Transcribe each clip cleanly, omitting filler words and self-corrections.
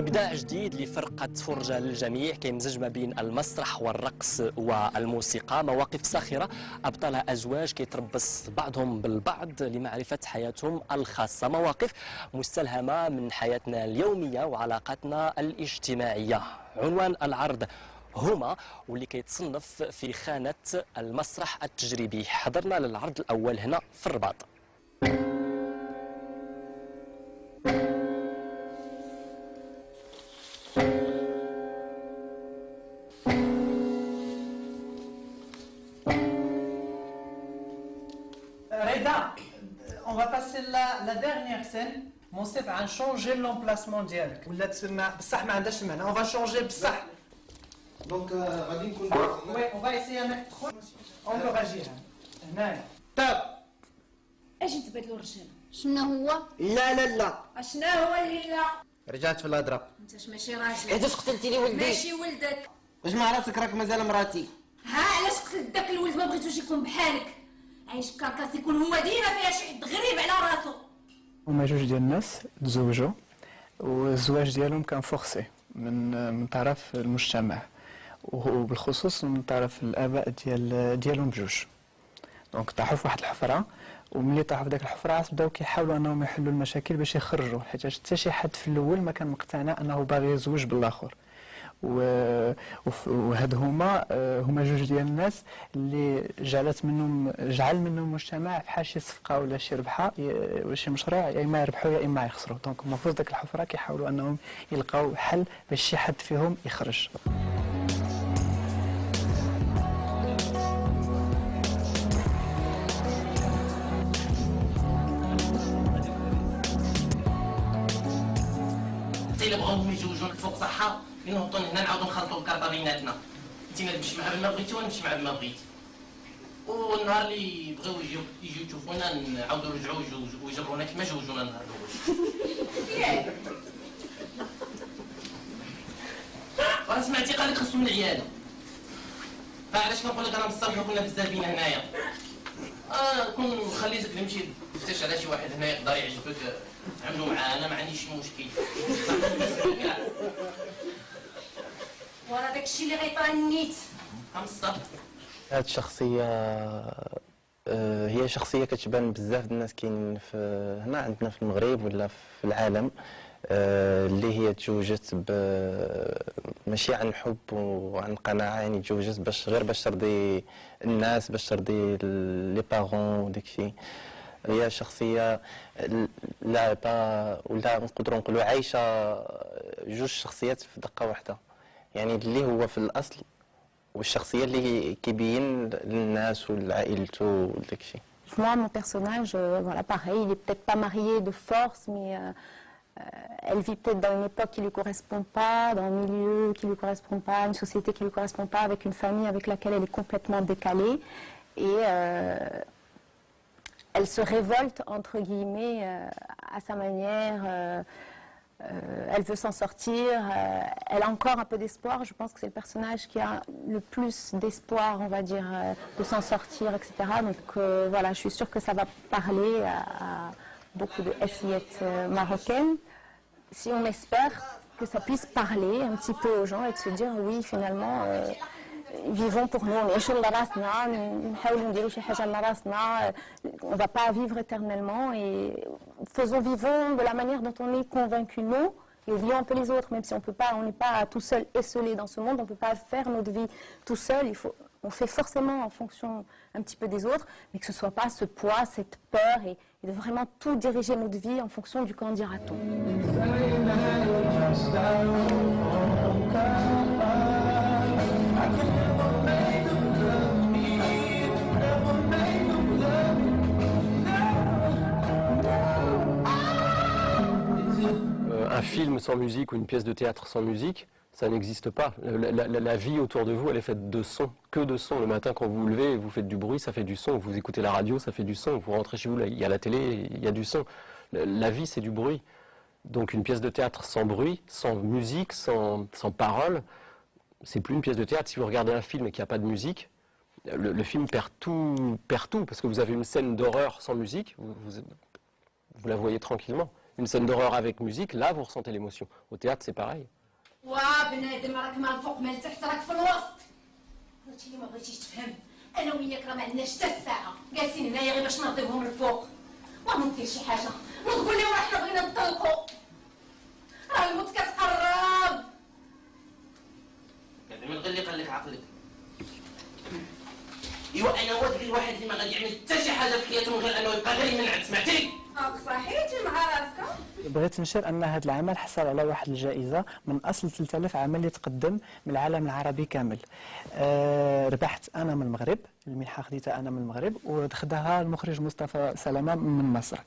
إبداع جديد لفرقة فرجة للجميع كيمزج ما بين المسرح والرقص والموسيقى، مواقف ساخرة أبطالها أزواج كيتربص بعضهم بالبعض لمعرفة حياتهم الخاصة، مواقف مستلهمة من حياتنا اليومية وعلاقاتنا الاجتماعية. عنوان العرض هما واللي كيتصنف في خانة المسرح التجريبي. حضرنا للعرض الأول هنا في الرباط. Reda, on va passer la dernière scène. Monsef va changer l'emplacement ديالك. ولا تسمع بصح ما عندهاش معنى. On va changer بصح. دونك غادي نكون Oui, on va essayer un autre. On peut agir. هنايا. طاب. اجي تبدلوا الرجال. شنو هو؟ لا لا لا اشنا هو الهلا؟ رجعت في الهضره. انت ماشي راجل. علاش قتلتي لي ولدي؟ ماشي ولدك. واش مع راسك راك مازال مراتي؟ ها علاش قتلت داك الولد ما بغيتوش يكون بحالك؟ عايش كاركاس يكون هو ديما فيها شي حد غريب على راسو. هما جوج ديال الناس تزوجوا والزواج ديالهم كان فورسي من طرف المجتمع وبالخصوص من طرف الاباء ديالهم بجوج. دونك طاحوا في واحد الحفره، وملي طاحوا في داك الحفره بداو كيحاولوا انهم يحلوا المشاكل باش يخرجوا، حيت حتى شي حد في الاول ما كان مقتنع انه باغي يزوج بالاخر. وهاد هما جوج ديال الناس اللي جعل منهم المجتمع بحال شي صفقه ولا شي ربحه ولا شي مشروع، يا اما يربحوا يا اما يخسروا. دونك المفروض داك الحفره كيحاولوا انهم يلقاو حل باش شي حد فيهم يخرج. إلا بغاو يجوجوك فوق صحة نهبطوا هنا نعاودوا نخلطوا الكارطة بيناتنا. انت تمشي مع بما بغيتي وانا نمشي مع بما بغيت. والنهار اللي بغاو يجيو يشوفونا نعاودوا نرجعوا ويجبرونا كما جوجونا النهار الاول. ياك راه سمعتي قال لك خصهم العيال. علاش كنقول لك انا بالصبح كنا بزاف بينا هنايا. كون خليتك نمشي تفتش على شي واحد هنا يقدر يعجبك عملوا معاه، انا ما عنديش مشكل. ورا داكشي اللي غيطرى نيت. هاد الشخصية هي شخصية كتبان بزاف الناس كاين هنا عندنا في المغرب ولا في العالم، اللي هي تزوجت ماشي عن حب وعن قناعة، يعني تزوجت غير باش ترضي الناس، باش ترضي لي بارون وداكشي. هي شخصية لاعبة ولا نقدروا نقولوا عايشة جوج شخصيات في دقة واحدة، يعني اللي هو في الأصل والشخصية اللي كيبين للناس ولعائلته وداكشي. Moi, mon personnage, voilà, pareil, il est peut-être pas marié de force, mais elle vit peut-être dans une époque qui lui correspond pas, dans un milieu qui lui correspond pas, une société qui lui correspond pas, avec une famille avec laquelle elle est complètement décalée, et elle se révolte entre guillemets à sa manière. Elle veut s'en sortir, elle a encore un peu d'espoir. Je pense que c'est le personnage qui a le plus d'espoir, on va dire, de s'en sortir, etc. Donc voilà, je suis sûre que ça va parler à beaucoup de SIET marocaines. Si on espère que ça puisse parler un petit peu aux gens et de se dire oui, finalement, vivons pour nous, on ne va pas vivre éternellement et vivons de la manière dont on est convaincu nous et oublions un peu les autres, même si on n'est pas tout seul esselé dans ce monde, on ne peut pas faire notre vie tout seul, on fait forcément en fonction un petit peu des autres, mais que ce ne soit pas ce poids, cette peur et de vraiment tout diriger notre vie en fonction du qu'en dira-t-on. Un film sans musique ou une pièce de théâtre sans musique, ça n'existe pas. La vie autour de vous, elle est faite de sons, que de sons. Le matin, quand vous vous levez, vous faites du bruit, ça fait du son. Vous écoutez la radio, ça fait du son. Vous rentrez chez vous, il y a la télé, il y a du son. La vie, c'est du bruit. Donc une pièce de théâtre sans bruit, sans musique, sans parole, c'est plus une pièce de théâtre. Si vous regardez un film et qu'il n'y a pas de musique, le film perd tout, parce que vous avez une scène d'horreur sans musique, vous la voyez tranquillement. une scène d'horreur avec musique, là vous ressentez l'émotion. Au théâtre c'est pareil. وبنادم راك ما الفوق ما لتحت راك في الوسط. هادشي اللي ما بغيتيش تفهم. انا وياك راه ما عندناش حتى الساعه جالسين هنايا غير باش نرضيوهم الفوق. ما ندير شي حاجه نقول لهم راه حنا بغينا نطلقوا. راه الموت كتقرب. يعني من غير اللي قال لك عقلك. ايوا انا هو داك الواحد اللي ما غادي يعمل حتى شي حاجه في حياته من غير انه يبقى غير يمنعك، سمعتي؟ صحيتي مع راسك. بغيت نشير ان هذا العمل حصل على واحد الجائزه من اصل 3000 عمل يتقدم من العالم العربي كامل. ربحت انا من المغرب، المنحه خديتها انا من المغرب وخداها المخرج مصطفى سلامه من مصر.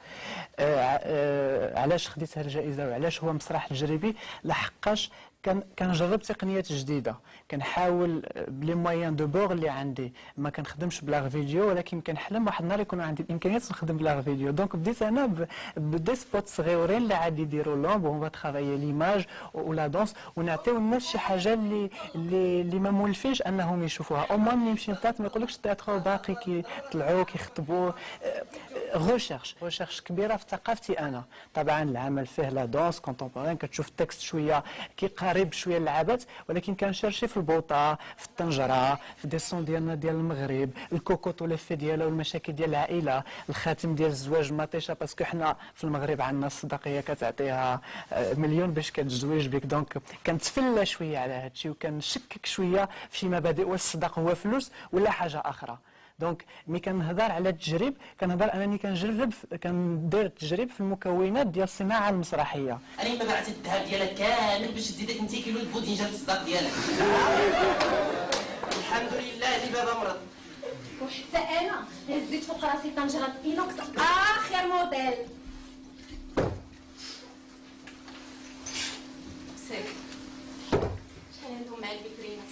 علاش خديت هذه الجائزه وعلاش هو مسرح تجريبي؟ لحقاش كنجرب تقنيات جديده، كنحاول بلي مويان دو بور اللي عندي، ما كنخدمش بلاغ فيديو ولكن كنحلم واحد النهار يكون عندي الامكانيات نخدم بلاغ فيديو. دونك بديت انا بدي سبوت صغيورين اللي عادي يديروا لومب اون فا ترافايي ليماج ولا دونس ونعطيو الناس شي حاجه اللي ما مولفينش انهم يشوفوها. او موان اللي يمشي للتياتر ما يقولكش التياتر باقي كيطلعوا كيخطبوا. ريشيرش كبيره في ثقافتي انا. طبعا العمل فيه لا دونس كونتمبورين، كتشوف التكست شويه قريب شويه للعبات، ولكن كنشرشي في البوطه، في الطنجره، في دي سون ديالنا ديال المغرب، الكوكوط ولافي ديالها والمشاكل ديال العائله، الخاتم ديال الزواج مطيشه باسكو حنا في المغرب عندنا الصداقيه كتعطيها مليون باش كتزوج بك. دونك كنتفلى شويه على هذا الشيء وكنشكك شويه في مبادئ، واش الصداق هو فلوس ولا حاجه اخرى. دونك ملي كنهضر على التجريب كنهضر انني كندير التجريب في المكونات ديال الصناعه المسرحيه. انا ما بعت الذهب ديالك كامل باش تزيدك 200 كيلو البودينجه في الصداق ديالك. الحمد لله اللي بابا مرض. وحتى انا هزيت فوق راسي طنجره اينوكس اخر موديل. سير شحال عندهم مع البكرينه؟